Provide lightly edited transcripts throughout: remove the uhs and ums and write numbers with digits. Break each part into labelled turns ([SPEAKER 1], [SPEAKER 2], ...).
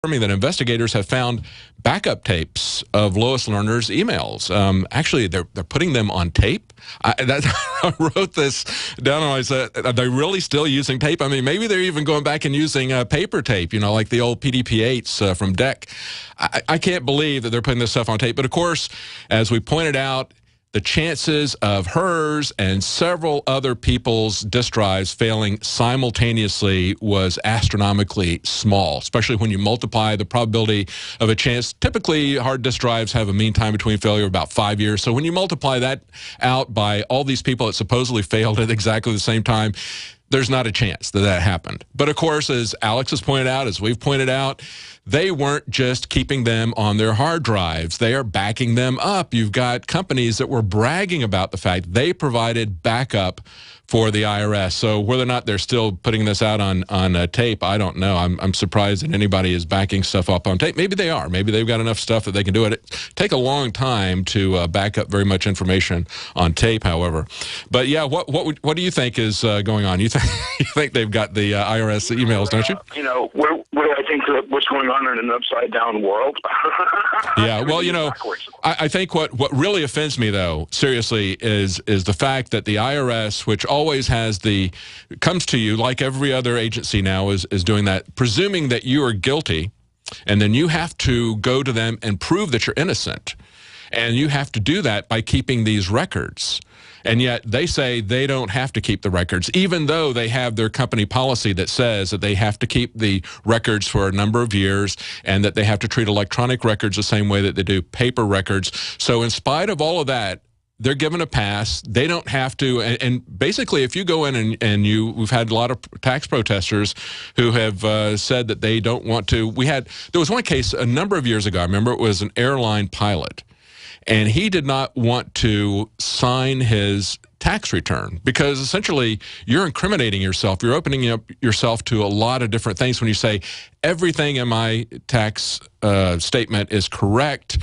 [SPEAKER 1] that investigators have found backup tapes of Lois Lerner's emails. Actually, they're putting them on tape. I wrote this down and I said, are they really still using tape? I mean, maybe they're even going back and using paper tape, you know, like the old PDP-8s from DEC. I can't believe that they're putting this stuff on tape. But of course, as we pointed out, the chances of hers and several other people's disk drives failing simultaneously was astronomically small, especially when you multiply the probability of a chance. Typically, hard disk drives have a mean time between failure of about 5 years. So when you multiply that out by all these people that supposedly failed at exactly the same time, there's not a chance that that happened. But of course, as Alex has pointed out, as we've pointed out, they weren't just keeping them on their hard drives. They are backing them up. You've got companies that were bragging about the fact they provided backup for the IRS. So whether or not they're still putting this out on tape, I don't know. I'm surprised that anybody is backing stuff up on tape. Maybe they are. Maybe they've got enough stuff that they can do it. It take a long time to back up very much information on tape, however. But yeah, what do you think is going on? You think they've got the IRS emails, don't you?
[SPEAKER 2] You know, where I think what's going on in an upside down world.
[SPEAKER 1] Yeah, well, you know, I think what really offends me, though, seriously, is the fact that the IRS, which always comes to you like every other agency now is doing that, presuming that you are guilty, and then you have to go to them and prove that you're innocent. And you have to do that by keeping these records. And yet they say they don't have to keep the records, even though they have their company policy that says that they have to keep the records for a number of years and that they have to treat electronic records the same way that they do paper records. So in spite of all of that, they're given a pass. They don't have to. And basically, if you go in and we've had a lot of tax protesters who have said that they don't want to. There was one case a number of years ago. I remember it was an airline pilot. And he did not want to sign his tax return because essentially you're incriminating yourself. You're opening up yourself to a lot of different things when you say everything in my tax statement is correct.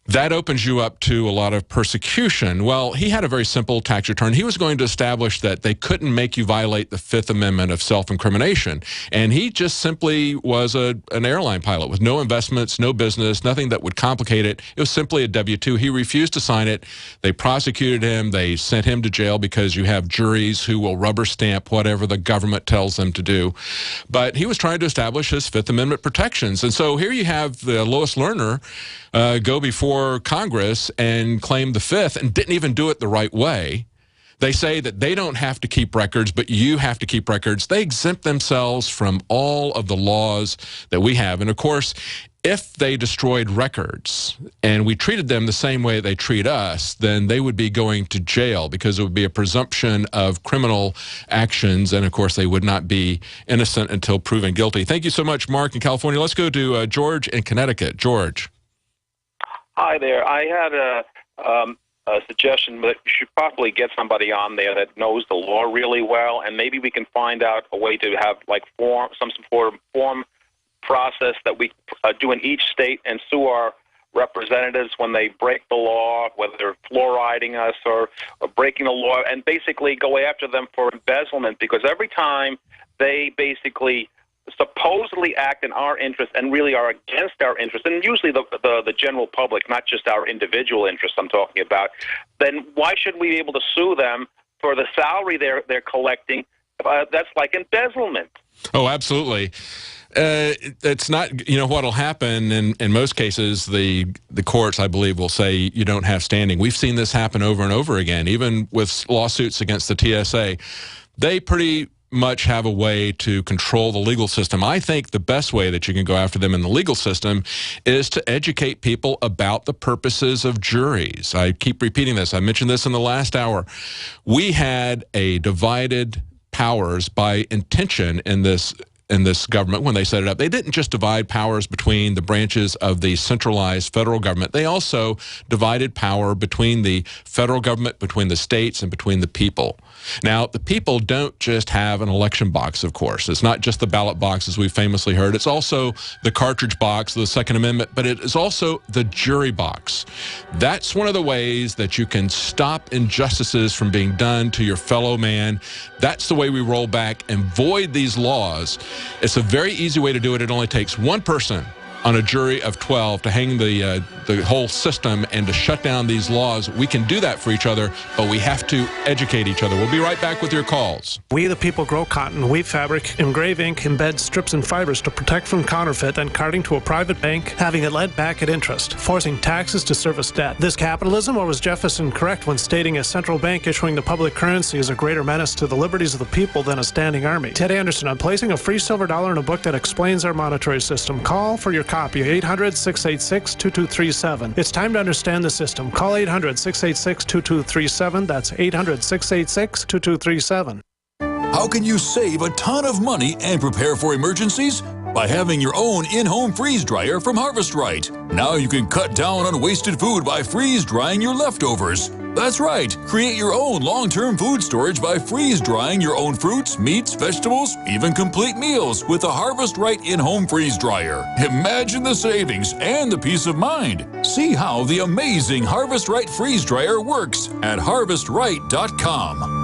[SPEAKER 1] That opens you up to a lot of persecution. Well, he had a very simple tax return. He was going to establish that they couldn't make you violate the Fifth Amendment of self-incrimination. And he just simply was an airline pilot with no investments, no business, nothing that would complicate it. It was simply a W-2. He refused to sign it. They prosecuted him. They sent him to jail because you have juries who will rubber stamp whatever the government tells them to do. But he was trying to establish his Fifth Amendment protections. And so here you have the Lois Lerner go before Congress and claim the Fifth and didn't even do it the right way. They say that they don't have to keep records, but you have to keep records. They exempt themselves from all of the laws that we have. And of course, if they destroyed records and we treated them the same way they treat us, then they would be going to jail because it would be a presumption of criminal actions. And of course, they would not be innocent until proven guilty. Thank you so much, Mark in California. Let's go to George in Connecticut. George.
[SPEAKER 3] Hi there. I had a suggestion that you should probably get somebody on there that knows the law really well, and maybe we can find out a way to have like some sort of form process that we do in each state and sue our representatives when they break the law, whether they're fluoriding us or breaking the law, and basically go after them for embezzlement, because every time they basically supposedly act in our interest and really are against our interest, and usually the general public, not just our individual interests I'm talking about, then why should we be able to sue them for the salary they're collecting? That's like embezzlement.
[SPEAKER 1] Oh, absolutely. It's not, you know, what'll happen in most cases, the courts, I believe, will say you don't have standing. We've seen this happen over and over again, even with lawsuits against the TSA. They pretty much have a way to control the legal system. I think the best way that you can go after them in the legal system is to educate people about the purposes of juries. I keep repeating this. I mentioned this in the last hour. We had a divided powers by intention in this government when they set it up. They didn't just divide powers between the branches of the centralized federal government. They also divided power between the federal government, between the states, and between the people. Now, the people don't just have an election box, of course. It's not just the ballot box, as we've famously heard. It's also the cartridge box, the Second Amendment, but it is also the jury box. That's one of the ways that you can stop injustices from being done to your fellow man. That's the way we roll back and void these laws. It's a very easy way to do it. It only takes one person on a jury of 12 to hang the whole system and to shut down these laws. We can do that for each other, but we have to educate each other. We'll be right back with your calls.
[SPEAKER 4] We the people grow cotton, weave fabric, engrave ink, embed strips and fibers to protect from counterfeit, then carting to a private bank, having it lent back at interest, forcing taxes to service debt. This capitalism, or was Jefferson correct when stating a central bank issuing the public currency is a greater menace to the liberties of the people than a standing army? Ted Anderson, I'm placing a free silver dollar in a book that explains our monetary system. Call for your copy, 800-686-2237. It's time to understand the system. Call 800-686-2237. That's 800-686-2237.
[SPEAKER 5] How can you save a ton of money and prepare for emergencies? By having your own in-home freeze dryer from Harvest Right. Now you can cut down on wasted food by freeze drying your leftovers. That's right. Create your own long-term food storage by freeze drying your own fruits, meats, vegetables, even complete meals with a Harvest Right in-home freeze dryer. Imagine the savings and the peace of mind. See how the amazing Harvest Right freeze dryer works at harvestright.com.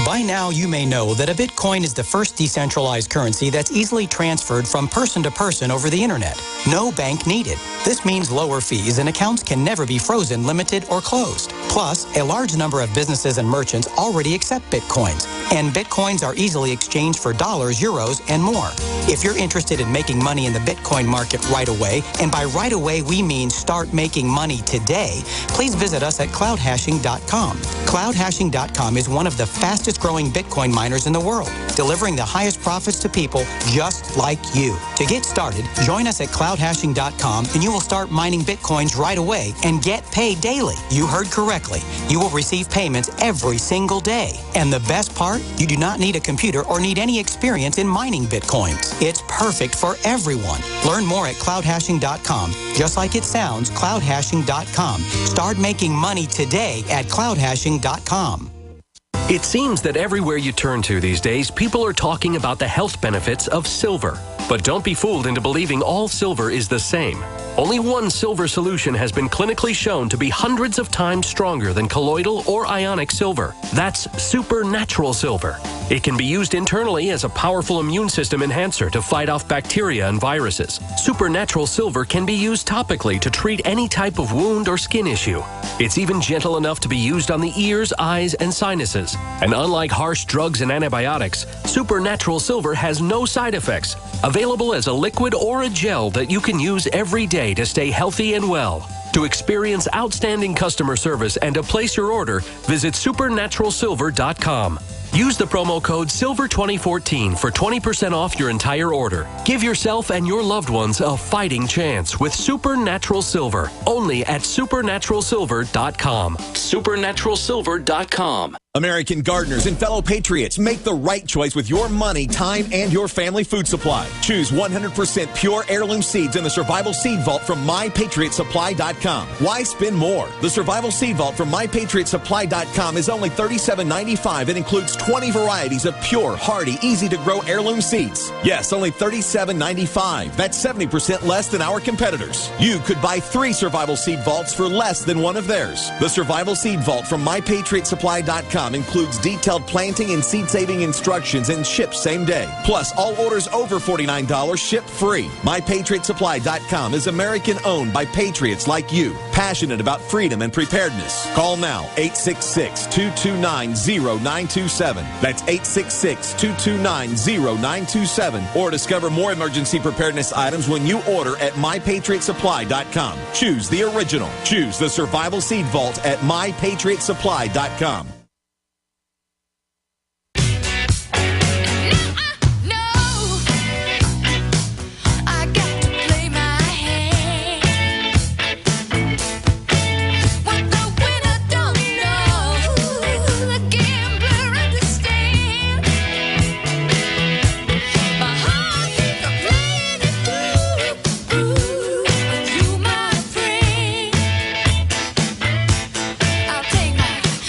[SPEAKER 6] By now, you may know that a Bitcoin is the first decentralized currency that's easily transferred from person to person over the internet. No bank needed. This means lower fees and accounts can never be frozen, limited, or closed. Plus, a large number of businesses and merchants already accept Bitcoins, and Bitcoins are easily exchanged for dollars, euros, and more. If you're interested in making money in the Bitcoin market right away, and by right away we mean start making money today, please visit us at cloudhashing.com. Cloudhashing.com is one of the fastest growing Bitcoin miners in the world, delivering the highest profits to people just like you. To get started, join us at cloudhashing.com and you will start mining Bitcoins right away and get paid daily. You heard correctly. You will receive payments every single day. And the best part, you do not need a computer or need any experience in mining Bitcoins. It's perfect for everyone. Learn more at cloudhashing.com. Just like it sounds, cloudhashing.com. Start making money today at cloudhashing.com.
[SPEAKER 7] It seems that everywhere you turn to these days, people are talking about the health benefits of silver. But don't be fooled into believing all silver is the same. Only one silver solution has been clinically shown to be hundreds of times stronger than colloidal or ionic silver. That's supernatural silver. It can be used internally as a powerful immune system enhancer to fight off bacteria and viruses. Supernatural silver can be used topically to treat any type of wound or skin issue. It's even gentle enough to be used on the ears, eyes, and sinuses. And unlike harsh drugs and antibiotics, supernatural silver has no side effects. Available as a liquid or a gel that you can use every day to stay healthy and well. To experience outstanding customer service and to place your order, visit supernaturalsilver.com. Use the promo code SILVER2014 for 20% off your entire order. Give yourself and your loved ones a fighting chance with Supernatural Silver, only at supernaturalsilver.com. Supernaturalsilver.com.
[SPEAKER 8] American gardeners and fellow patriots, make the right choice with your money, time, and your family food supply. Choose 100% pure heirloom seeds in the Survival Seed Vault from MyPatriotSupply.com. Why spend more? The Survival Seed Vault from MyPatriotSupply.com is only $37.95 and includes 20 varieties of pure, hardy, easy-to-grow heirloom seeds. Yes, only $37.95. That's 70% less than our competitors. You could buy 3 Survival Seed Vaults for less than one of theirs. The Survival Seed Vault from MyPatriotSupply.com includes detailed planting and seed-saving instructions and ships same day. Plus, all orders over $49 ship free. MyPatriotSupply.com is American-owned by patriots like you, passionate about freedom and preparedness. Call now, 866-229-0927. That's 866-229-0927. Or discover more emergency preparedness items when you order at MyPatriotSupply.com. Choose the original. Choose the Survival Seed Vault at MyPatriotSupply.com.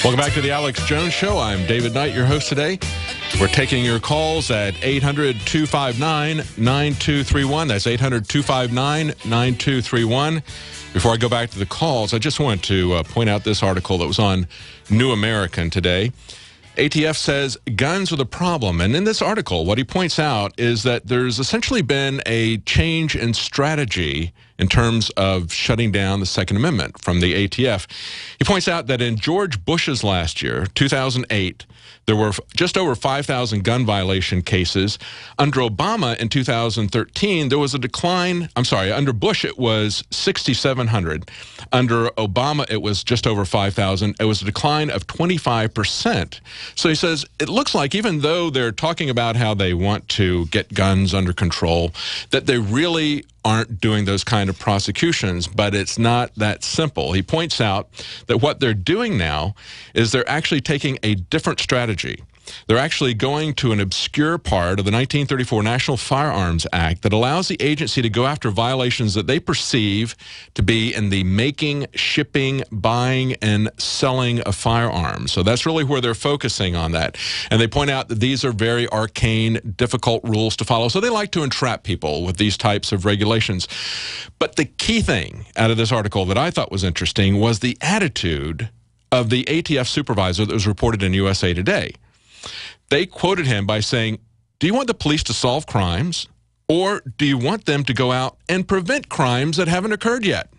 [SPEAKER 1] Welcome back to the Alex Jones Show. I'm David Knight, your host today. We're taking your calls at 800-259-9231. That's 800-259-9231. Before I go back to the calls, I just want to point out this article that was on New American today. ATF says guns are the problem. And in this article, what he points out is that there's essentially been a change in strategy in terms of shutting down the Second Amendment from the ATF. He points out that in George Bush's last year, 2008, there were just over 5,000 gun violation cases. Under Obama in 2013, there was a decline. I'm sorry, under Bush it was 6,700. Under Obama it was just over 5,000. It was a decline of 25%. So he says it looks like even though they're talking about how they want to get guns under control, that they really aren't doing those kind of prosecutions, but it's not that simple. He points out that what they're doing now is they're actually taking a different strategy. They're actually going to an obscure part of the 1934 National Firearms Act that allows the agency to go after violations that they perceive to be in the making, shipping, buying, and selling of firearms. So that's really where they're focusing on that. And they point out that these are very arcane, difficult rules to follow. So they like to entrap people with these types of regulations. But the key thing out of this article that I thought was interesting was the attitude of the ATF supervisor that was reported in USA Today. They quoted him by saying, do you want the police to solve crimes, or do you want them to go out and prevent crimes that haven't occurred yet?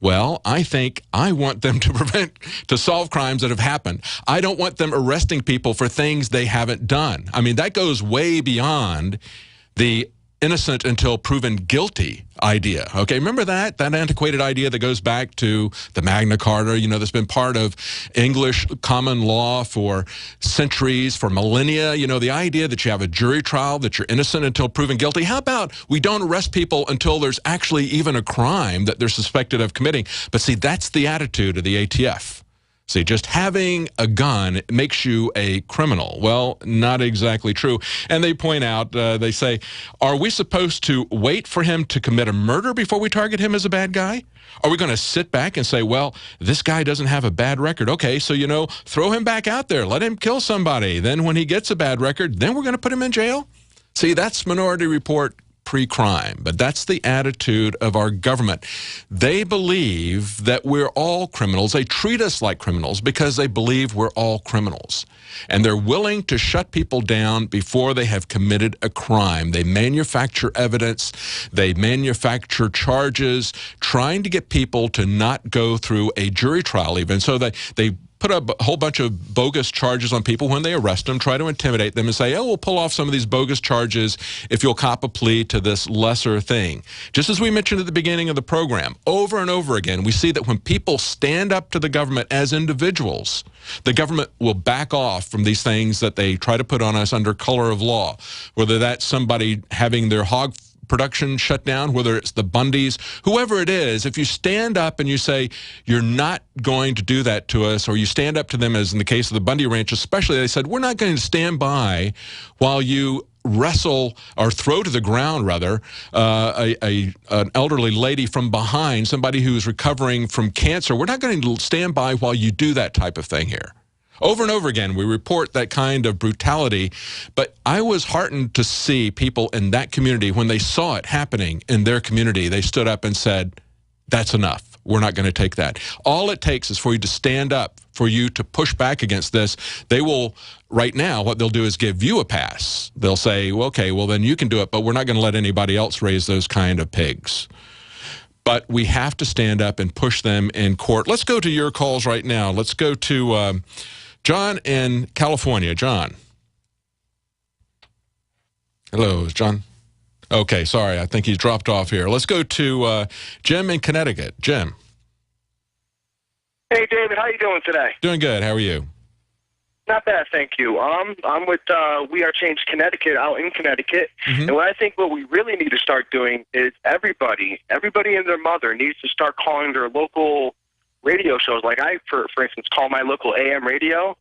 [SPEAKER 1] Well, I think I want them to solve crimes that have happened. I don't want them arresting people for things they haven't done. I mean, that goes way beyond the innocent until proven guilty idea. Okay, remember that antiquated idea that goes back to the Magna Carta, you know, that's been part of English common law for centuries, for millennia. You know, the idea that you have a jury trial, that you're innocent until proven guilty. How about we don't arrest people until there's actually even a crime that they're suspected of committing? But see, that's the attitude of the ATF. See, just having a gun makes you a criminal. Well, not exactly true. And they point out, they say, are we supposed to wait for him to commit a murder before we target him as a bad guy? Are we going to sit back and say, well, this guy doesn't have a bad record. Okay, so, you know, throw him back out there. Let him kill somebody. Then when he gets a bad record, then we're going to put him in jail? See, that's Minority Report pre-crime, but that's the attitude of our government. They believe that we're all criminals. They treat us like criminals because they believe we're all criminals. And they're willing to shut people down before they have committed a crime. They manufacture evidence. They manufacture charges, trying to get people to not go through a jury trial even. So they put a whole bunch of bogus charges on people when they arrest them, try to intimidate them and say, oh, we'll pull off some of these bogus charges if you'll cop a plea to this lesser thing. Just as we mentioned at the beginning of the program, over and over again, we see that when people stand up to the government as individuals, the government will back off from these things that they try to put on us under color of law, whether that's somebody having their hog production shut down, whether it's the Bundys, whoever it is. If you stand up and you say, you're not going to do that to us, or you stand up to them, as in the case of the Bundy Ranch especially, they said, we're not going to stand by while you wrestle or throw to the ground, rather, an elderly lady from behind, somebody who's recovering from cancer. We're not going to stand by while you do that type of thing here. Over and over again, we report that kind of brutality, but I was heartened to see people in that community, when they saw it happening in their community, they stood up and said, that's enough. We're not going to take that. All it takes is for you to stand up, for you to push back against this. They will, right now, what they'll do is give you a pass. They'll say, well, okay, well, then you can do it, but we're not going to let anybody else raise those kind of pigs. But we have to stand up and push them in court. Let's go to your calls right now. Let's go to John in California. John. Hello, John. Okay, sorry. I think he's dropped off here. Let's go to Jim in Connecticut. Jim.
[SPEAKER 9] Hey, David. How you doing today?
[SPEAKER 1] Doing good. How are you?
[SPEAKER 9] Not bad, thank you. I'm with We Are Change Connecticut, out in Connecticut. Mm-hmm. And I think what we really need to start doing is everybody and their mother needs to start calling their local radio shows. Like I, for instance, call my local AM radio,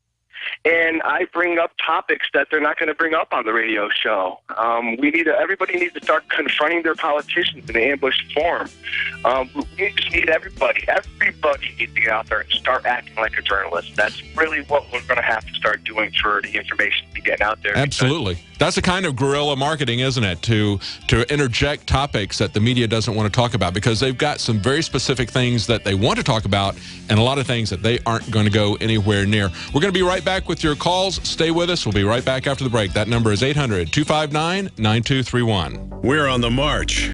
[SPEAKER 9] and I bring up topics that they're not going to bring up on the radio show. Everybody needs to start confronting their politicians in an ambushed form. We just need everybody needs to get out there and start acting like a journalist. That's really what we're going to have to start doing for the information to be getting out there.
[SPEAKER 1] Absolutely. That's a kind of guerrilla marketing, isn't it? To interject topics that the media doesn't want to talk about, because they've got some very specific things that they want to talk about and a lot of things that they aren't going to go anywhere near. We're going to be right back with your calls. Stay with us. We'll be right back after the break. That number is 800-259-9231.
[SPEAKER 10] We're on the march.